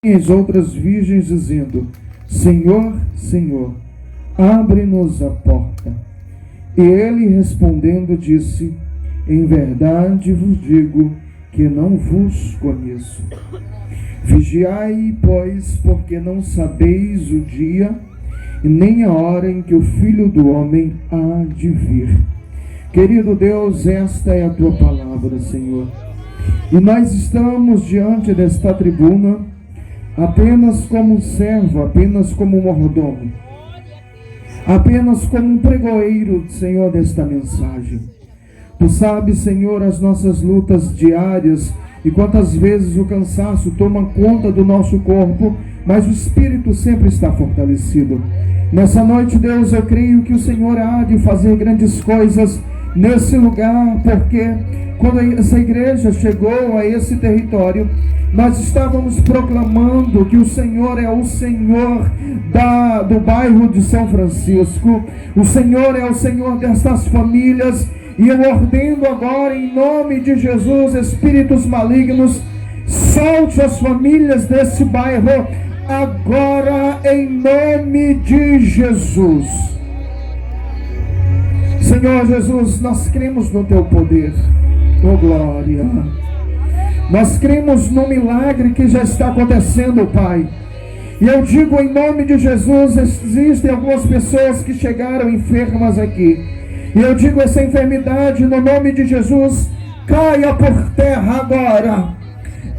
E as outras virgens dizendo: Senhor, Senhor, abre-nos a porta. E ele respondendo disse: Em verdade vos digo que não vos conheço. Vigiai, pois, porque não sabeis o dia e nem a hora em que o Filho do Homem há de vir. Querido Deus, esta é a tua palavra, Senhor. E nós estamos diante desta tribuna apenas como servo, apenas como mordomo, apenas como um pregoeiro, Senhor, desta mensagem. Tu sabes, Senhor, as nossas lutas diárias e quantas vezes o cansaço toma conta do nosso corpo, mas o espírito sempre está fortalecido. Nessa noite, Deus, eu creio que o Senhor há de fazer grandes coisas nesse lugar, porque quando essa igreja chegou a esse território, nós estávamos proclamando que o Senhor é o Senhor do bairro de São Francisco, o Senhor é o Senhor destas famílias, e eu ordeno agora em nome de Jesus, espíritos malignos, solte as famílias desse bairro agora em nome de Jesus. Senhor Jesus, nós cremos no teu poder, oh glória. Nós cremos no milagre que já está acontecendo, Pai. E eu digo em nome de Jesus, existem algumas pessoas que chegaram enfermas aqui. E eu digo, essa enfermidade, no nome de Jesus, caia por terra agora.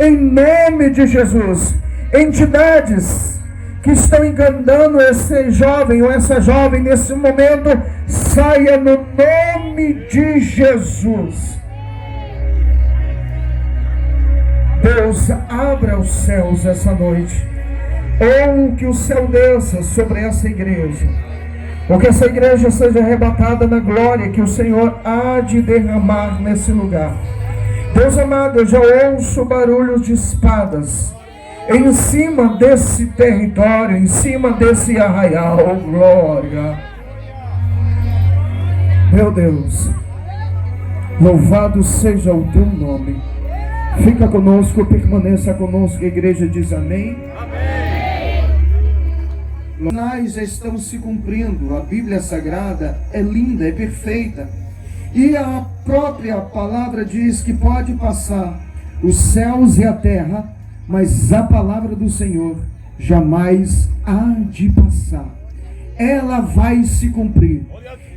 Em nome de Jesus. Entidades que estão enganando esse jovem ou essa jovem nesse momento, saia no nome de Jesus. Deus, abra os céus essa noite, ou que o céu desça sobre essa igreja, ou que essa igreja seja arrebatada na glória que o Senhor há de derramar nesse lugar. Deus amado, eu já ouço barulhos de espadas em cima desse território, em cima desse arraial. Oh, glória! Meu Deus, louvado seja o teu nome. Fica conosco, permaneça conosco. A igreja diz amém. Os sinais já estão se cumprindo. A Bíblia Sagrada é linda, é perfeita. E a própria palavra diz que pode passar os céus e a terra, mas a palavra do Senhor jamais há de passar. Ela vai se cumprir.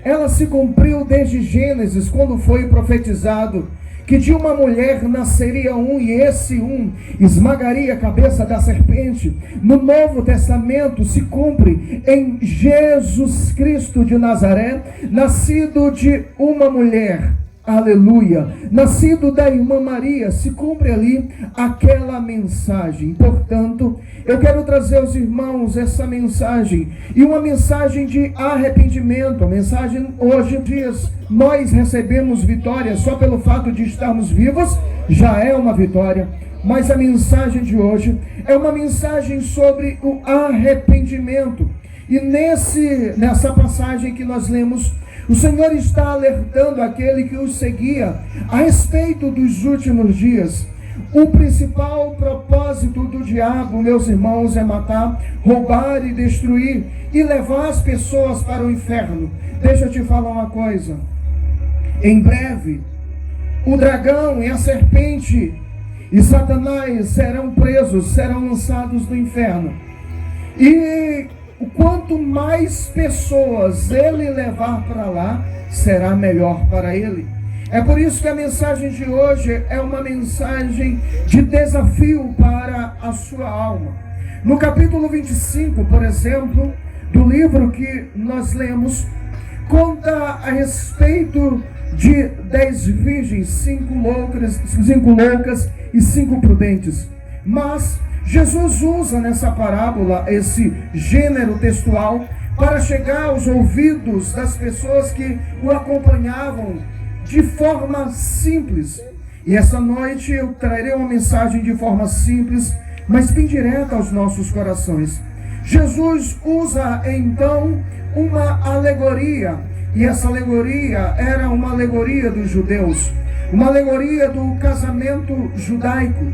Ela se cumpriu desde Gênesis, quando foi profetizado que de uma mulher nasceria um, e esse um esmagaria a cabeça da serpente. No Novo Testamento se cumpre em Jesus Cristo de Nazaré, nascido de uma mulher, aleluia, nascido da irmã Maria. Se cumpre ali aquela mensagem. Portanto, eu quero trazer aos irmãos essa mensagem, e uma mensagem de arrependimento. A mensagem hoje diz: nós recebemos vitória só pelo fato de estarmos vivos, já é uma vitória. Mas a mensagem de hoje é uma mensagem sobre o arrependimento. E nessa passagem que nós lemos, o Senhor está alertando aquele que os seguia a respeito dos últimos dias. O principal propósito do diabo, meus irmãos, é matar, roubar e destruir, e levar as pessoas para o inferno. Deixa eu te falar uma coisa. Em breve, o dragão e a serpente e Satanás serão presos, serão lançados no inferno. E quanto mais pessoas ele levar para lá, será melhor para ele. É por isso que a mensagem de hoje é uma mensagem de desafio para a sua alma. No capítulo 25, por exemplo, do livro que nós lemos, conta a respeito de 10 virgens, 5 loucas e 5 prudentes. Mas Jesus usa nessa parábola esse gênero textual para chegar aos ouvidos das pessoas que o acompanhavam de forma simples. E essa noite eu trarei uma mensagem de forma simples, mas bem direta aos nossos corações. Jesus usa então uma alegoria, e essa alegoria era uma alegoria dos judeus, uma alegoria do casamento judaico.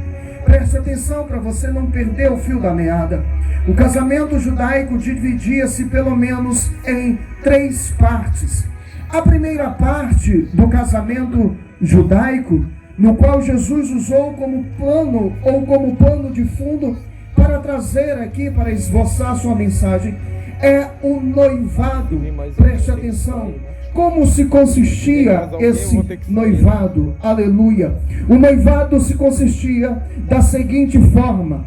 Preste atenção para você não perder o fio da meada. O casamento judaico dividia-se pelo menos em 3 partes. A primeira parte do casamento judaico, no qual Jesus usou como plano ou como pano de fundo para trazer aqui, para esboçar sua mensagem, é o noivado. Preste atenção. Como se consistia esse noivado? Aleluia. O noivado se consistia da seguinte forma: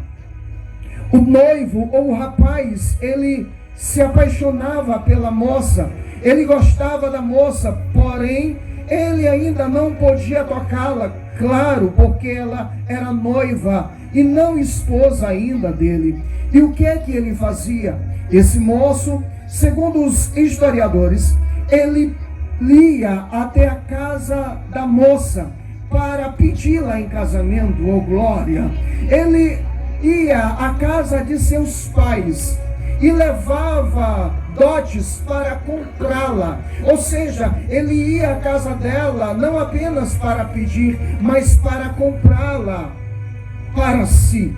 o noivo ou o rapaz, ele se apaixonava pela moça, ele gostava da moça, porém ele ainda não podia tocá-la, claro, porque ela era noiva e não esposa ainda dele. E o que é que ele fazia? Esse moço, segundo os historiadores, ele ia até a casa da moça para pedi-la em casamento, ou glória. Ele ia à casa de seus pais e levava dotes para comprá-la. Ou seja, ele ia à casa dela não apenas para pedir, mas para comprá-la para si.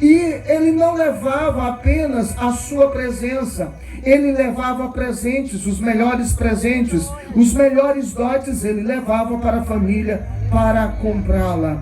E ele não levava apenas a sua presença, ele levava presentes, os melhores dotes ele levava para a família, para comprá-la,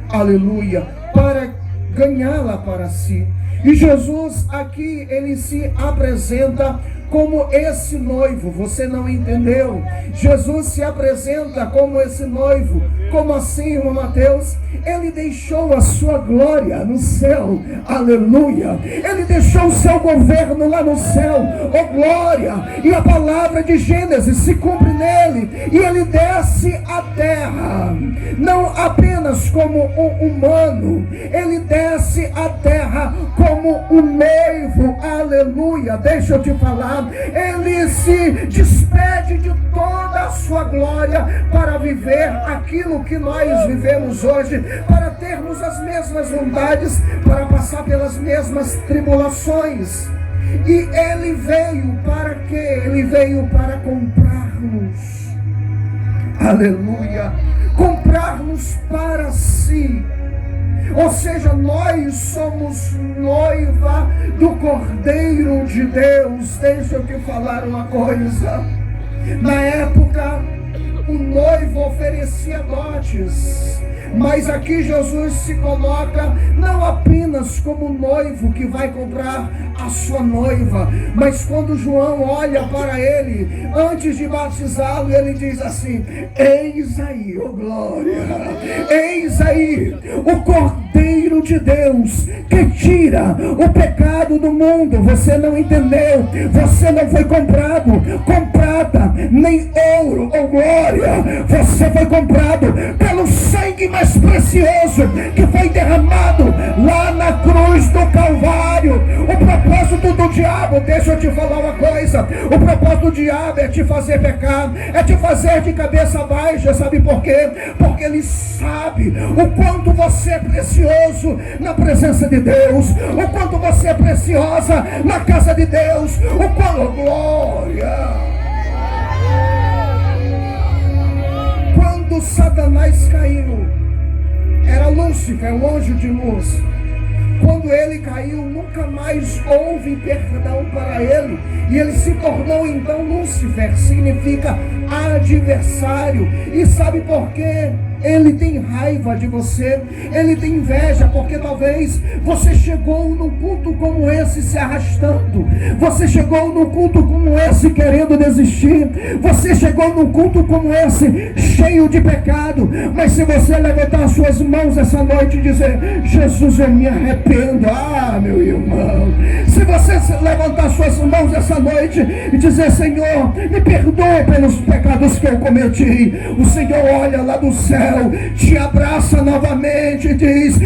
aleluia, para ganhá-la para si. E Jesus aqui, ele se apresenta como esse noivo. Você não entendeu? Jesus se apresenta como esse noivo. Como assim, irmão Mateus? Ele deixou a sua glória no céu, aleluia. Ele deixou o seu governo lá no céu, oh glória. E a palavra de Gênesis se cumpre nele. E ele desce à terra, não apenas como um humano, ele desce à terra como um noivo, aleluia. Deixa eu te falar, ele se despede de toda a sua glória para viver aquilo que nós vivemos hoje, para termos as mesmas vontades, para passar pelas mesmas tribulações. E ele veio para quê? Ele veio para comprar-nos, aleluia, comprar-nos para si. Ou seja, nós somos noiva do Cordeiro de Deus. Deixa eu te falar uma coisa. Na época, o noivo oferecia dotes, mas aqui Jesus se coloca não apenas como noivo que vai comprar a sua noiva, mas quando João olha para ele, antes de batizá-lo, ele diz assim: eis aí, oh glória, eis aí o Cordeiro de Deus que tira o pecado do mundo. Você não entendeu, você não foi comprado com prata nem ouro, oh glória, você foi comprado pelo sangue mais precioso que foi derramado lá na cruz do Calvário. O propósito do diabo, deixa eu te falar uma coisa, o propósito do diabo é te fazer pecar, é te fazer de cabeça baixa. Sabe por quê? Porque ele sabe o quanto você é precioso na presença de Deus, o quanto você é preciosa na casa de Deus, o quanto, glória. Quando Satanás caiu, era Lúcifer, o anjo de luz. Quando ele caiu, nunca mais houve perdão para ele. E ele se tornou então Lúcifer, significa adversário. E sabe por quê? Ele tem raiva de você, ele tem inveja, porque talvez você chegou num culto como esse se arrastando, você chegou num culto como esse querendo desistir, você chegou num culto como esse cheio de pecado. Mas se você levantar suas mãos essa noite e dizer: Jesus, eu me arrependo, meu irmão, se você levantar suas mãos essa noite e dizer: Senhor, me perdoa pelos pecados que eu cometi, o Senhor olha lá do céu, te abraça novamente e diz: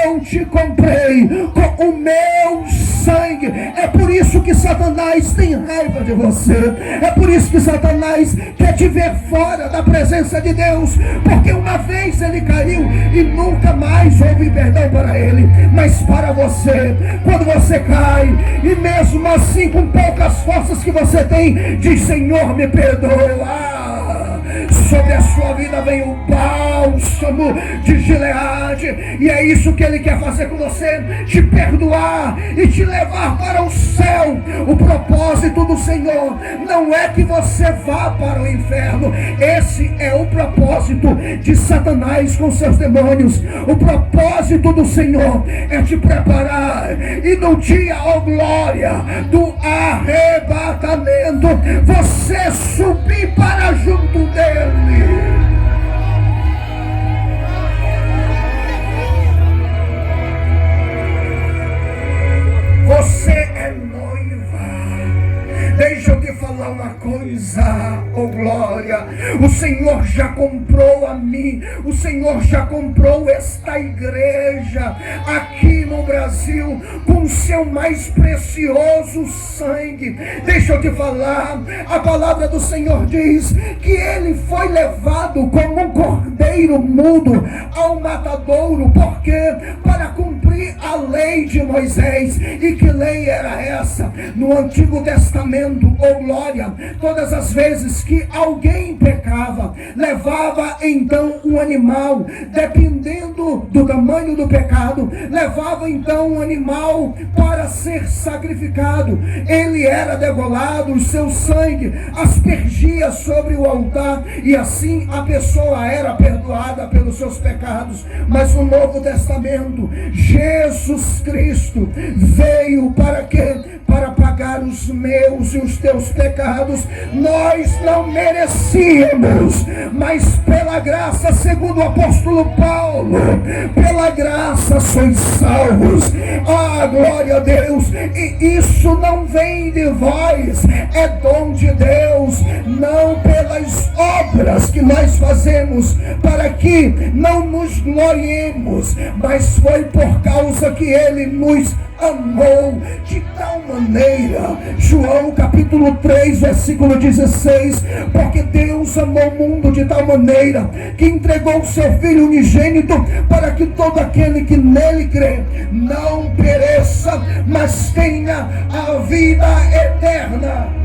eu te comprei com o meu sangue. É por isso que Satanás tem raiva de você, é por isso que Satanás quer te ver fora da presença de Deus, porque uma vez ele caiu e nunca mais houve perdão para ele. Mas para você, quando você cai e mesmo assim com poucas forças que você tem, diz: Senhor, me perdoa. sobre a sua vida vem o bálsamo de Gileade, e é isso que Ele quer fazer com você, te perdoar e te levar para o céu. O propósito do Senhor não é que você vá para o inferno. Esse é o propósito de Satanás com seus demônios. O propósito do Senhor é te preparar, e no dia, ó glória, do arrebatamento, você subir para junto dele. Você é noiva. Deixa eu te falar uma coisa, oh glória. O Senhor já comprou a mim, o Senhor já comprou esta igreja aqui no Brasil com o seu mais precioso sangue. Deixa eu te falar, a palavra do Senhor diz que Ele foi levado como um cordeiro mudo ao matadouro. Por quê? Para cumprir a lei de Moisés. E que lei era essa? No Antigo Testamento, oh glória, todas as vezes que alguém pecava, levava então um animal, dependendo do tamanho do pecado, levava então um animal para ser sacrificado. Ele era degolado, o seu sangue aspergia sobre o altar, e assim a pessoa era perdoada pelos seus pecados. Mas no Novo Testamento, Jesus Cristo veio para quê? Para pagar os meus e os teus pecados. Nós não merecíamos, mas pela graça, segundo o apóstolo Paulo, pela graça sois salvos. Ah, glória a Deus. E isso não vem de vós, é dom de Deus, não pelas obras que nós fazemos, para que não nos gloriemos, mas foi por causa que Ele nos amou de tal maneira. João capítulo 3 versículo 16: porque Deus amou o mundo de tal maneira que entregou o seu Filho unigênito, para que todo aquele que nele crê não pereça, mas tenha a vida eterna.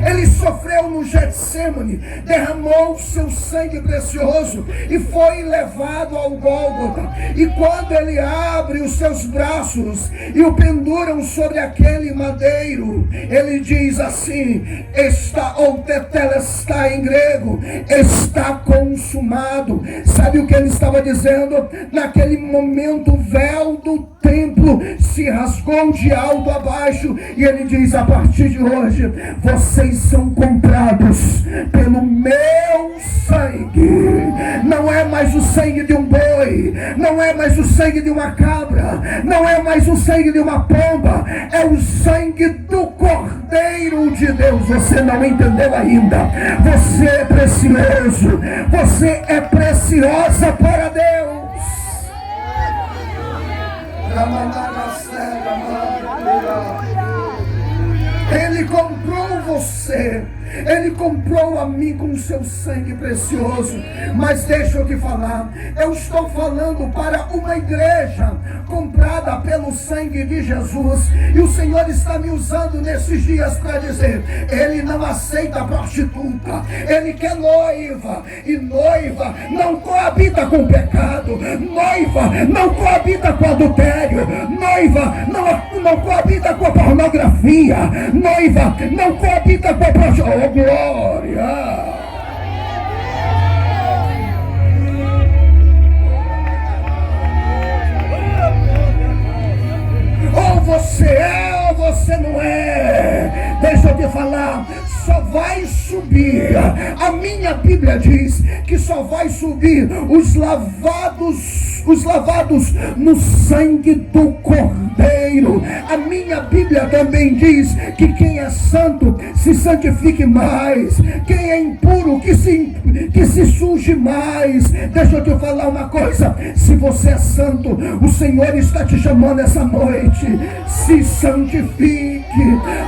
Ele sofreu no Getsemane, derramou o seu sangue precioso e foi levado ao Gólgota. E quando ele abre os seus braços e o penduram sobre aquele madeiro, ele diz assim: está, ou tetelestai em grego, está consumado. Sabe o que ele estava dizendo? Naquele momento o véu do templo se rasgou de alto a baixo, e ele diz: a partir de hoje vocês são comprados pelo meu sangue. Não é mais o sangue de um boi, não é mais o sangue de uma cabra, não é mais o sangue de uma pomba, é o sangue do Cordeiro de Deus. Você não entendeu ainda? Você é precioso, você é preciosa para Deus. Ele comprou você, Ele comprou a mim com o seu sangue precioso. Mas deixa eu te falar, eu estou falando para uma igreja comprada pelo sangue de Jesus, e o Senhor está me usando nesses dias para dizer: Ele não aceita prostituta, Ele quer noiva, e noiva não coabita com pecado, noiva não coabita com adultério, noiva não coabita com a pornografia, noiva não coabita com a prostituição. Oh, glória! Ou você é ou você não é. Deixa eu te falar, só vai subir, a minha Bíblia diz que só vai subir os lavados no sangue do Cordeiro. A minha Bíblia também diz que quem é santo se santifique mais, quem é impuro que se suje mais. Deixa eu te falar uma coisa: se você é santo, o Senhor está te chamando essa noite. Se santifique,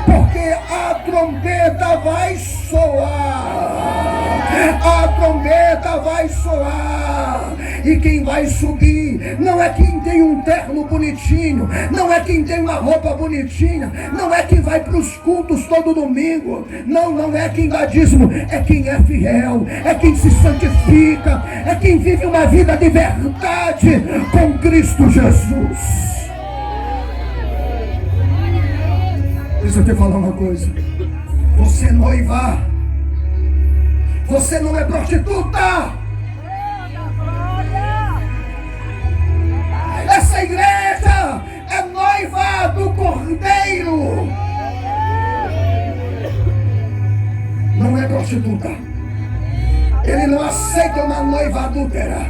porque a trombeta vai soar. A trombeta vai soar. E quem vai subir não é quem tem um terno bonitinho, não é quem tem uma roupa bonitinha, não é quem vai para os cultos todo domingo, não é quem dá dízimo, é quem é fiel, é quem se santifica, é quem vive uma vida de verdade com Cristo Jesus. Deixa eu te falar uma coisa. Você noiva, você não é prostituta. Essa igreja é noiva do Cordeiro. Não é prostituta. Ele não aceita uma noiva adúltera.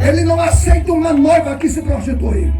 Ele não aceita uma noiva que se prostitui.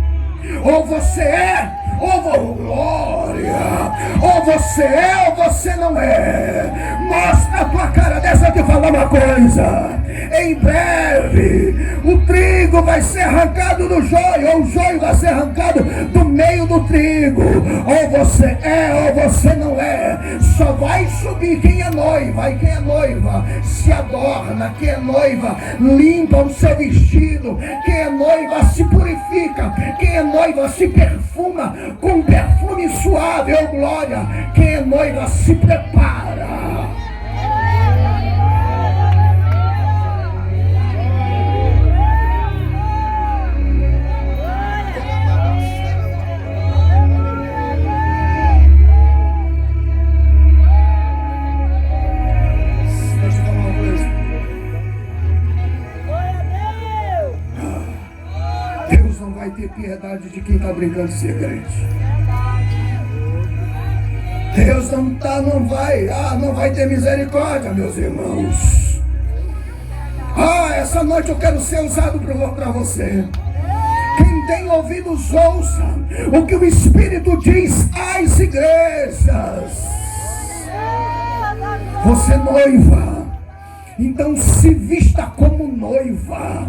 Ou você é, ou glória. Ou você é, ou você não é. Mostra a tua cara. Deixa eu te falar uma coisa. Em breve, o trigo vai ser arrancado do joio, ou o joio vai ser arrancado do meio do trigo. Ou você é, ou você não é. Só vai subir quem é noiva. E quem é noiva se adorna. Quem é noiva limpa o seu vestido. Quem é noiva se purifica. Quem é noiva se perfuma com perfume suave, ou glória. Quem é noiva se prepara. Ter piedade de quem está brincando de ser crente. Deus não vai ter misericórdia, meus irmãos. Essa noite eu quero ser usado para você. Quem tem ouvidos, ouça o que o Espírito diz às igrejas. Você noiva, então se vista como noiva.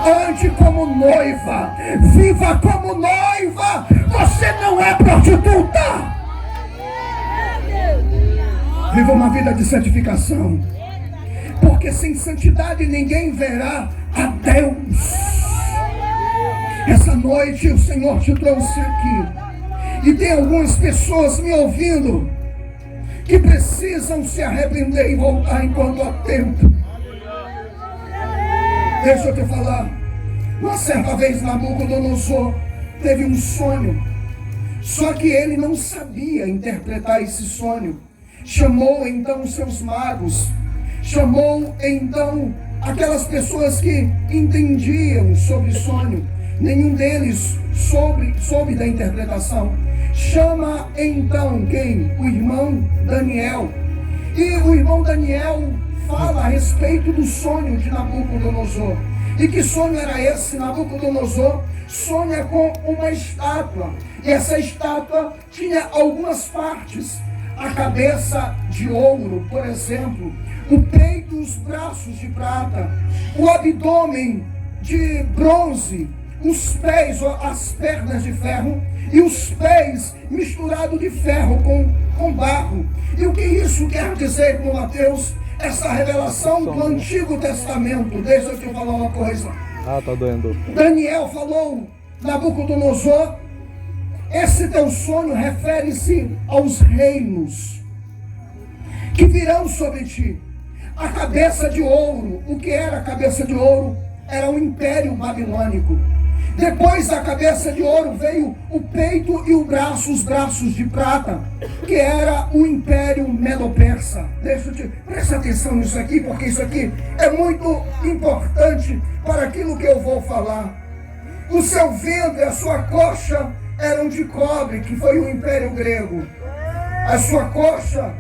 Ande como noiva, viva como noiva. Você não é prostituta. Viva uma vida de santificação, porque sem santidade ninguém verá a Deus. Essa noite o Senhor te trouxe aqui, e tem algumas pessoas me ouvindo que precisam se arrepender e voltar enquanto há tempo. Deixa eu te falar. Uma certa vez Nabucodonosor teve um sonho. Só que ele não sabia interpretar esse sonho. Chamou então os seus magos. Chamou então aquelas pessoas que entendiam sobre sonho. Nenhum deles soube da interpretação. Chama então quem? O irmão Daniel. E o irmão Daniel fala a respeito do sonho de Nabucodonosor. E que sonho era esse? Nabucodonosor sonha com uma estátua. E essa estátua tinha algumas partes. A cabeça de ouro, por exemplo. O peito, os braços de prata. O abdômen de bronze. Os pés, as pernas de ferro. E os pés misturados de ferro com barro. E o que isso quer dizer, com Mateus? Essa revelação do Antigo Testamento. Deixa eu te falar uma coisa. Tá doendo. Daniel falou, Nabucodonosor, esse teu sonho refere-se aos reinos que virão sobre ti. A cabeça de ouro. O que era a cabeça de ouro? Era o Império Babilônico. Depois da cabeça de ouro veio o peito e os braços de prata, que era o Império Medo-Persa. Presta atenção nisso aqui, porque isso aqui é muito importante para aquilo que eu vou falar. O seu ventre e a sua coxa eram de cobre, que foi o Império Grego. A sua coxa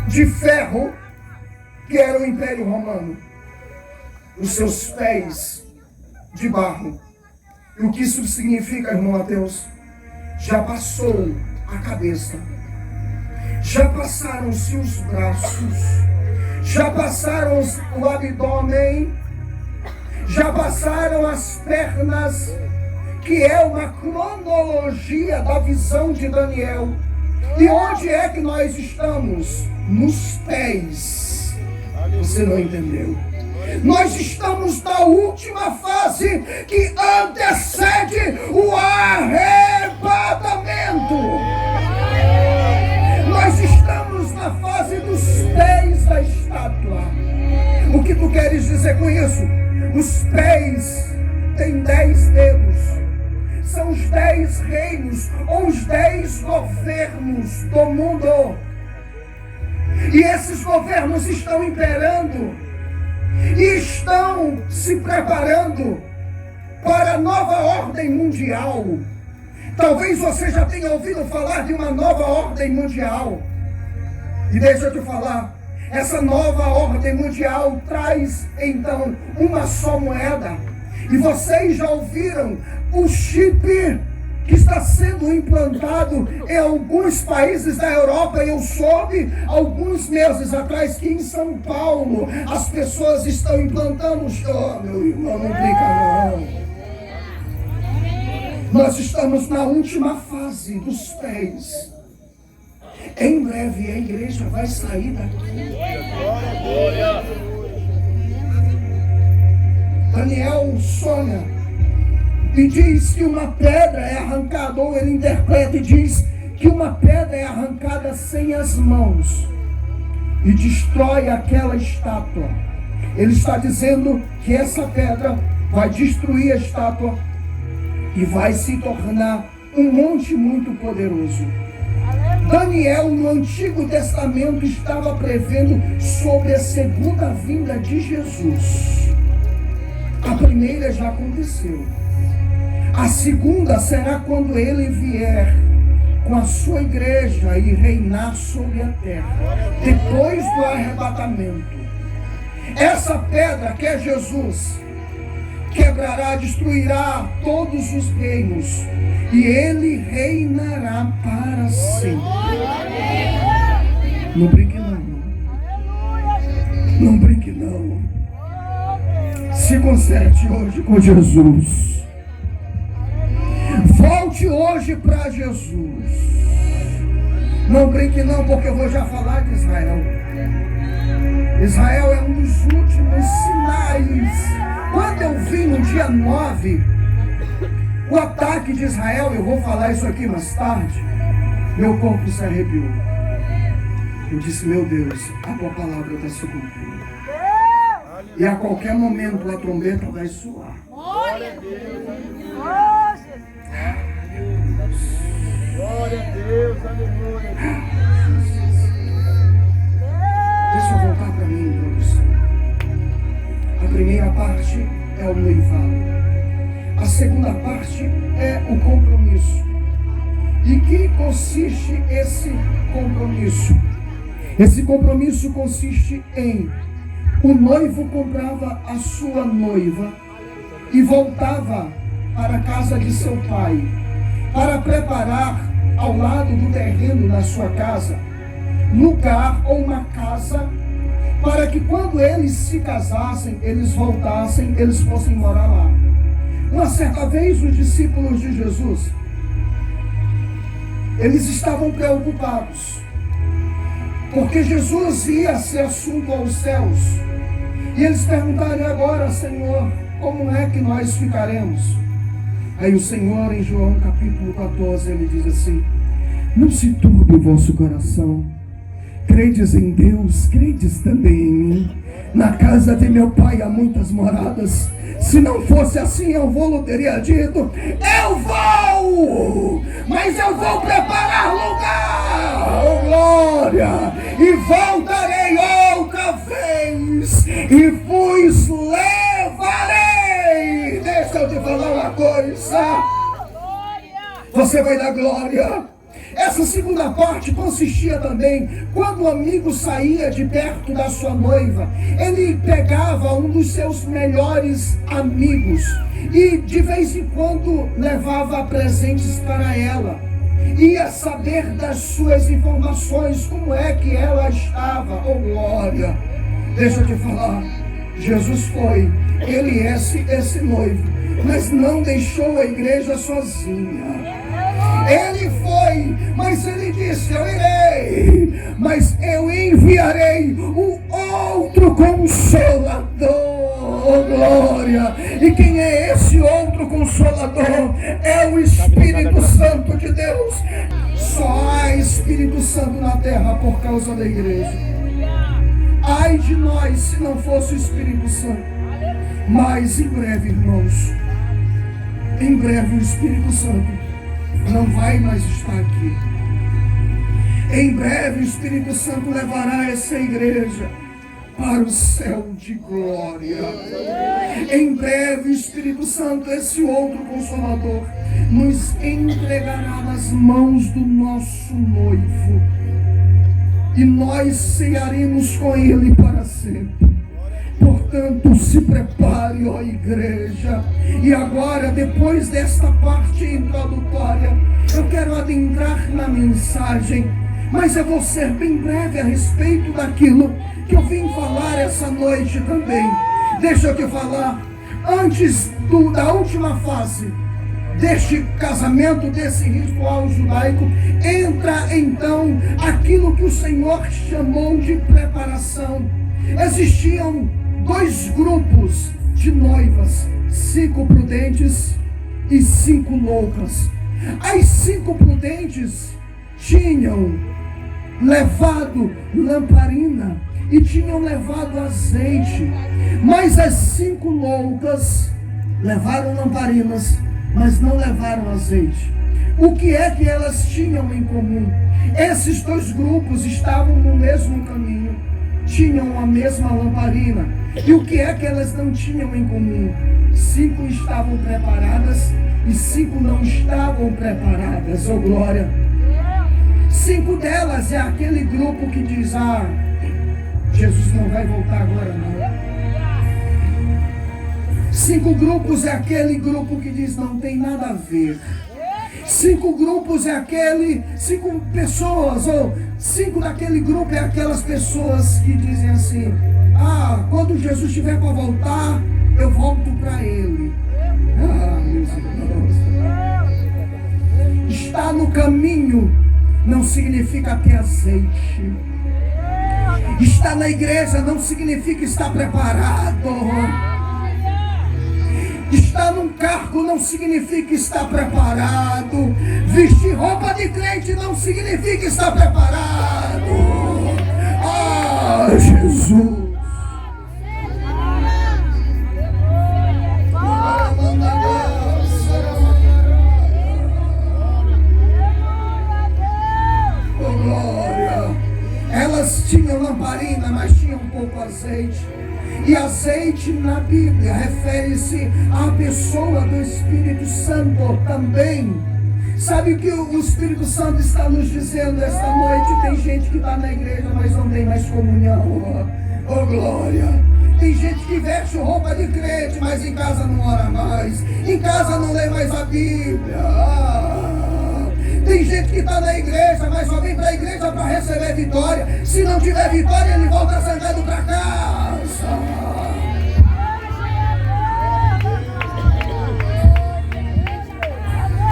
de ferro, que era o Império Romano. Os seus pés de barro. E o que isso significa, irmão Mateus? Já passou a cabeça, já passaram-se os braços, já passaram o abdômen, já passaram as pernas, que é uma cronologia da visão de Daniel. E onde é que nós estamos? Nos pés. Você não entendeu. Nós estamos na última fase que antecede o arrebatamento. Nós estamos na fase dos pés da estátua. O que tu queres dizer com isso? Os pés têm 10 dedos. São os 10 reinos ou os 10 governos do mundo. E esses governos estão imperando e estão se preparando para a nova ordem mundial. Talvez você já tenha ouvido falar de uma nova ordem mundial. E deixa eu te falar, essa nova ordem mundial traz então uma só moeda. E vocês já ouviram o chip que está sendo implantado em alguns países da Europa. Eu soube alguns meses atrás que em São Paulo as pessoas estão implantando. Oh, meu irmão, não brinca não. Nós estamos na última fase dos pés. Em breve a igreja vai sair daqui. Daniel sonha e diz que uma pedra é arrancada, ou ele interpreta e diz que uma pedra é arrancada sem as mãos e destrói aquela estátua. Ele está dizendo que essa pedra vai destruir a estátua e vai se tornar um monte muito poderoso. Daniel, no Antigo Testamento, estava prevendo sobre a segunda vinda de Jesus. A primeira já aconteceu. A segunda será quando ele vier com a sua igreja e reinar sobre a terra, depois do arrebatamento. Essa pedra que é Jesus quebrará, destruirá todos os reinos e ele reinará para sempre. Não brinque não. Não brinque não. Se conserte hoje com Jesus. Volte hoje para Jesus. Não brinque não, porque eu vou já falar de Israel. Israel é um dos últimos sinais. Quando eu vi no dia 9 o ataque de Israel, eu vou falar isso aqui mais tarde, meu corpo se arrepiou. Eu disse, meu Deus, a tua palavra está se cumprindo. E a qualquer momento a trombeta vai soar. Glória a Deus, glória a Deus, aleluia. Deixa eu voltar para mim, introdução. A primeira parte é o noivado. A segunda parte é o compromisso. E que consiste esse compromisso? Esse compromisso consiste em: o noivo comprava a sua noiva e voltava para a casa de seu pai, para preparar ao lado do terreno da sua casa, lugar ou uma casa, para que quando eles se casassem, eles voltassem, eles fossem morar lá. Uma certa vez os discípulos de Jesus, eles estavam preocupados, porque Jesus ia ser assunto aos céus, e eles perguntaram: agora, Senhor, como é que nós ficaremos? Aí o Senhor, em João capítulo 14, ele diz assim: não se turbe o vosso coração, credes em Deus, credes também em mim. Na casa de meu pai há muitas moradas. Se não fosse assim, eu vou teria dito: eu vou, mas eu vou preparar lugar, oh glória, e voltarei outra vez e vos levarei. Deixa eu te falar uma coisa, você vai dar glória. Essa segunda parte consistia também, quando o amigo saía de perto da sua noiva, ele pegava um dos seus melhores amigos e de vez em quando levava presentes para ela. Ia saber das suas informações, como é que ela estava. Oh glória, deixa eu te falar, Jesus foi, ele é esse noivo, mas não deixou a igreja sozinha. Ele foi, mas ele disse: eu irei, mas eu enviarei o outro Consolador, oh glória! E quem é esse outro Consolador? É o Espírito Santo de Deus. Só há Espírito Santo na terra por causa da igreja. Ai de nós se não fosse o Espírito Santo. Mas em breve, irmãos, em breve o Espírito Santo não vai mais estar aqui. Em breve o Espírito Santo levará essa igreja para o céu de glória. Em breve o Espírito Santo, esse outro Consolador, nos entregará nas mãos do nosso noivo. E nós cearemos com ele para sempre. Portanto, se prepare, ó igreja. E agora, depois desta parte introdutória, eu quero adentrar na mensagem, mas eu vou ser bem breve a respeito daquilo que eu vim falar essa noite também. Deixa eu te falar, antes da última fase deste casamento, desse ritual judaico, entra então aquilo que o Senhor chamou de preparação. Existiam 2 grupos de noivas, 5 prudentes e 5 loucas. As 5 prudentes tinham levado lamparina e tinham levado azeite, mas as 5 loucas levaram lamparinas, mas não levaram azeite. O que é que elas tinham em comum? Esses 2 grupos estavam no mesmo caminho, tinham a mesma lamparina. E o que é que elas não tinham em comum? 5 estavam preparadas e 5 não estavam preparadas, oh glória! 5 delas é aquele grupo que diz: Jesus não vai voltar agora não. 5 grupos é aquele grupo que diz: não tem nada a ver. 5 grupos é 5 pessoas, ou 5 daquele grupo é aquelas pessoas que dizem assim: quando Jesus estiver para voltar, eu volto para ele. Meus irmãos, está no caminho não significa ter azeite. Estar na igreja não significa estar preparado. Estar num cargo não significa estar preparado. Vestir roupa de crente não significa estar preparado. Jesus! Elas tinham lamparina, mas tinham pouco azeite. E azeite na Bíblia refere-se à pessoa do Espírito Santo também. Sabe o que o Espírito Santo está nos dizendo esta noite? Tem gente que está na igreja, mas não tem mais comunhão. Oh glória! Tem gente que veste roupa de crente, mas em casa não ora mais. Em casa não lê mais a Bíblia. Tem gente que está na igreja, mas só vem para a igreja para receber vitória. Se não tiver vitória, ele volta sangrando para casa.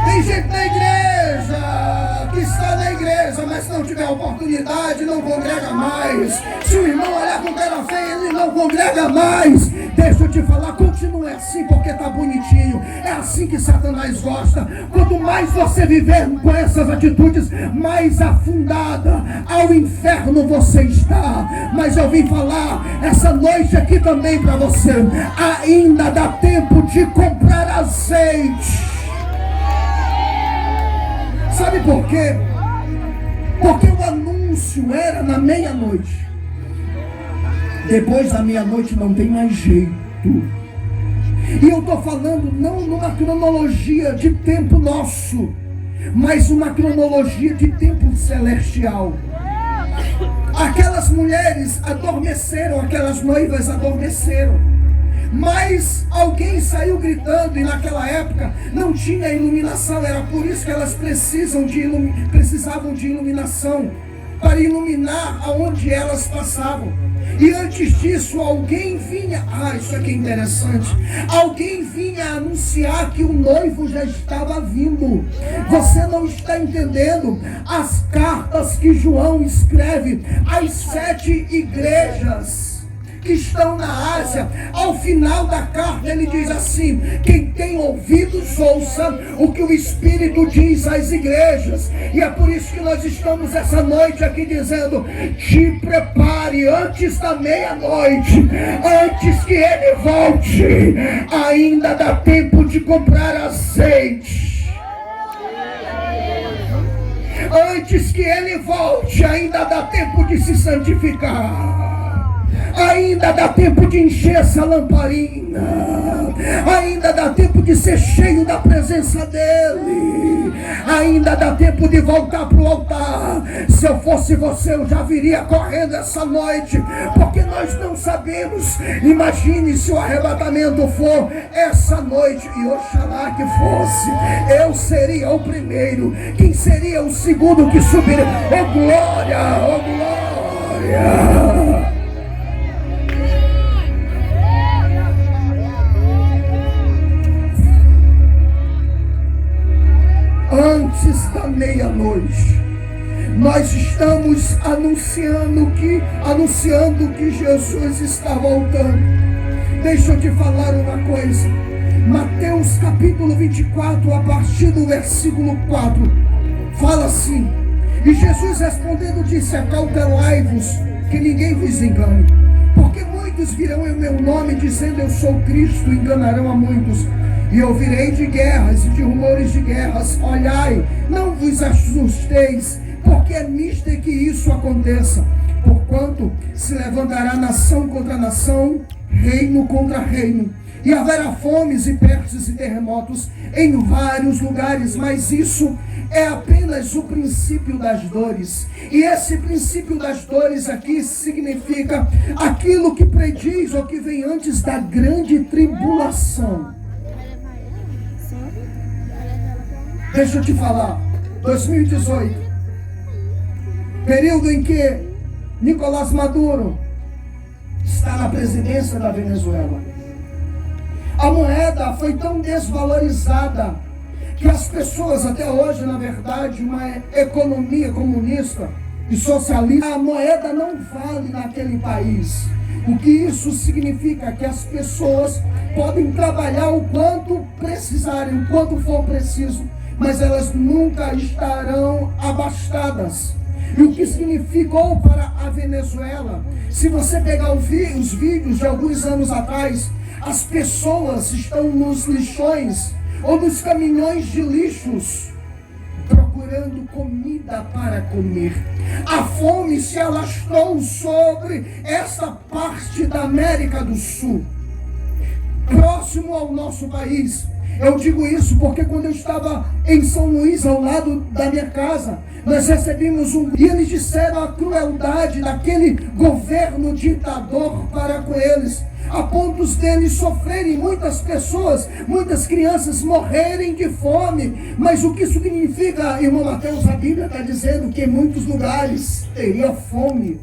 Tem gente na igreja que está na igreja, mas se não tiver oportunidade, não congrega mais. Se o irmão olhar com cara feia, ele não congrega mais. Deixa eu te falar, continue assim porque está bonitinho. É assim que Satanás gosta. Quanto mais você viver com essas atitudes, mais afundada ao inferno você está. Mas eu vim falar essa noite aqui também para você: ainda dá tempo de comprar azeite. Sabe por quê? Porque o anúncio era na meia-noite. Depois da meia-noite não tem mais jeito. E eu estou falando não numa cronologia de tempo nosso, mas uma cronologia de tempo celestial. Aquelas mulheres adormeceram, aquelas noivas adormeceram. Mas alguém saiu gritando, e naquela época não tinha iluminação. Era por isso que elas precisavam de iluminação, para iluminar aonde elas passavam. E antes disso, alguém vinha, isso aqui é interessante, alguém vinha anunciar que o noivo já estava vindo. Você não está entendendo as cartas que João escreve às 7 igrejas. que estão na Ásia. Ao final da carta ele diz assim: quem tem ouvidos ouça o que o Espírito diz às igrejas. E é por isso que nós estamos essa noite aqui dizendo: te prepare antes da meia-noite, antes que ele volte, ainda dá tempo de comprar azeite. Antes que ele volte, ainda dá tempo de se santificar. Ainda dá tempo de encher essa lamparina. Ainda dá tempo de ser cheio da presença dele. Ainda dá tempo de voltar para o altar. Se eu fosse você, eu já viria correndo essa noite, porque nós não sabemos. Imagine se o arrebatamento for essa noite, e oxalá que fosse, eu seria o primeiro. Quem seria o segundo que subiria? Oh glória, oh glória. Antes da meia-noite, nós estamos anunciando que Jesus está voltando. Deixa eu te falar uma coisa. Mateus capítulo 24, a partir do versículo 4, fala assim: e Jesus respondendo disse: acautelai-vos, que ninguém vos engane, porque muitos virão em meu nome dizendo eu sou Cristo, e enganarão a muitos. E ouvirei de guerras e de rumores de guerras. Olhai, não vos assusteis, porque é mister que isso aconteça. Porquanto se levantará nação contra nação, reino contra reino. E haverá fomes e pestes e terremotos em vários lugares. Mas isso é apenas o princípio das dores. E esse princípio das dores aqui significa aquilo que prediz ou que vem antes da grande tribulação. Deixa eu te falar, 2018, período em que Nicolás Maduro está na presidência da Venezuela. A moeda foi tão desvalorizada que as pessoas, até hoje, na verdade, uma economia comunista e socialista, a moeda não vale naquele país. O que isso significa? Que as pessoas podem trabalhar o quanto precisarem, o quanto for preciso, mas elas nunca estarão abastadas. E o que significou para a Venezuela? Se você pegar os vídeos de alguns anos atrás, as pessoas estão nos lixões ou nos caminhões de lixos procurando comida para comer. A fome se alastrou sobre esta parte da América do Sul, próximo ao nosso país. Eu digo isso porque quando eu estava em São Luís, ao lado da minha casa, nós recebemos e eles disseram a crueldade daquele governo ditador para com eles, a ponto deles sofrerem, muitas pessoas, muitas crianças morrerem de fome. Mas o que isso significa, irmão Mateus? A Bíblia está dizendo que em muitos lugares teria fome.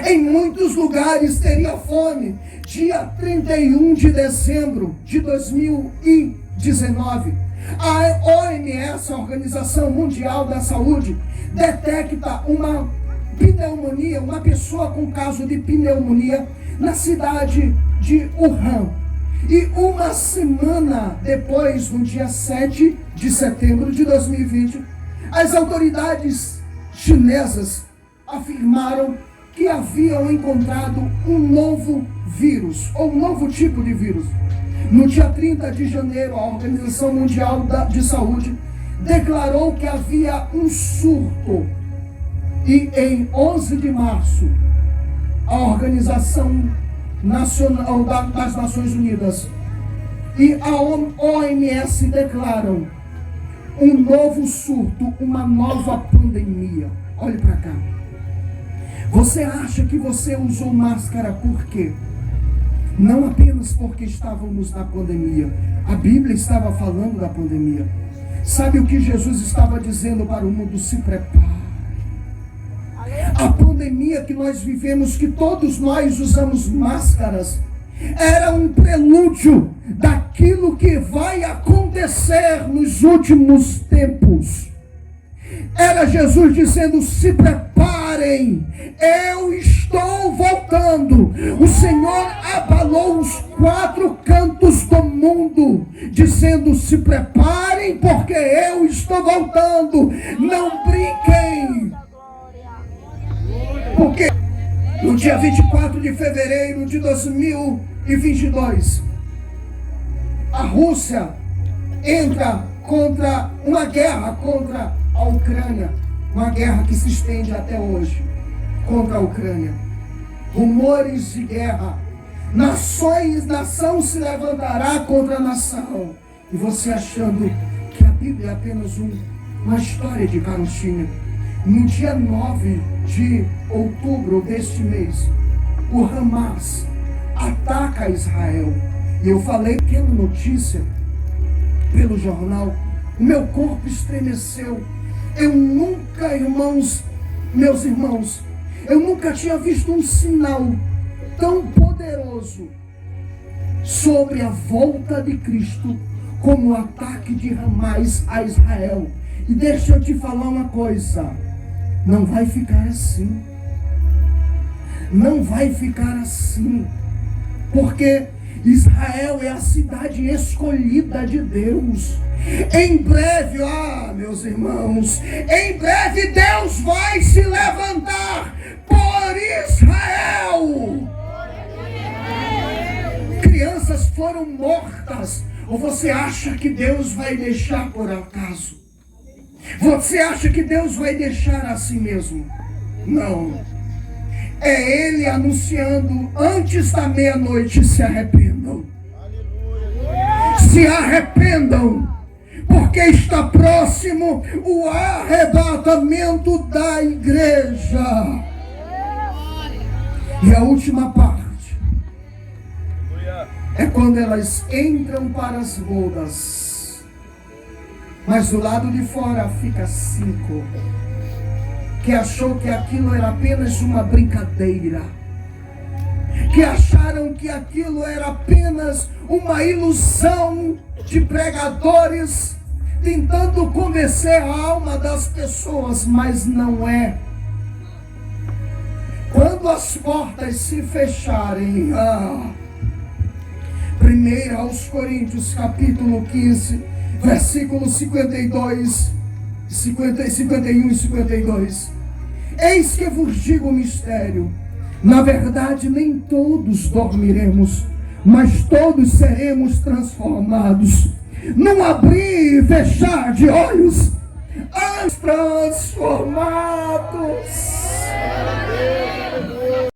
Em muitos lugares teria fome. Dia 31 de dezembro de 2019, a OMS, a Organização Mundial da Saúde, detecta uma pneumonia, uma pessoa com caso de pneumonia na cidade de Wuhan. E uma semana depois, no dia 7 de setembro de 2020, as autoridades chinesas afirmaram que haviam encontrado um novo vírus, ou um novo tipo de vírus. No dia 30 de janeiro, a Organização Mundial de Saúde declarou que havia um surto. E em 11 de março, a Organização Nacional das Nações Unidas e a OMS declaram um novo surto, uma nova pandemia. Olhe para cá. Você acha que você usou máscara por quê? Não apenas porque estávamos na pandemia. A Bíblia estava falando da pandemia. Sabe o que Jesus estava dizendo para o mundo? Se prepare. A pandemia que nós vivemos, que todos nós usamos máscaras, era um prelúdio daquilo que vai acontecer nos últimos tempos. Era Jesus dizendo: se prepare. preparem, eu estou voltando. O Senhor abalou os 4 cantos do mundo, dizendo: se preparem, porque eu estou voltando. Não brinquem, porque no dia 24 de fevereiro de 2022, a Rússia entra contra uma guerra contra a Ucrânia, uma guerra que se estende até hoje contra a Ucrânia. Rumores de guerra, nação se levantará contra nação. E você achando que a Bíblia é apenas uma história de carochinha. No dia 9 de outubro deste mês, o Hamas ataca Israel. E eu falei pequena notícia pelo jornal, o meu corpo estremeceu. Eu nunca, meus irmãos, eu nunca tinha visto um sinal tão poderoso sobre a volta de Cristo como o ataque de Hamas a Israel. E deixa eu te falar uma coisa, não vai ficar assim. Não vai ficar assim, porque Israel é a cidade escolhida de Deus. Em breve, meus irmãos, em breve Deus vai se levantar por Israel. Crianças foram mortas. Ou você acha que Deus vai deixar por acaso? Você acha que Deus vai deixar assim mesmo? Não. É Ele anunciando antes da meia-noite: se arrependam. Se arrependam, porque está próximo o arrebatamento da igreja. E a última parte é quando elas entram para as bodas, mas do lado de fora fica 5 que achou que aquilo era apenas uma brincadeira, que acharam que aquilo era apenas uma ilusão de pregadores tentando convencer a alma das pessoas, mas não é. Quando as portas se fecharem, 1 aos Coríntios capítulo 15, versículos 52, 51 e 52. Eis que vos digo o mistério: na verdade nem todos dormiremos, mas todos seremos transformados, num abrir e fechar de olhos, transformados.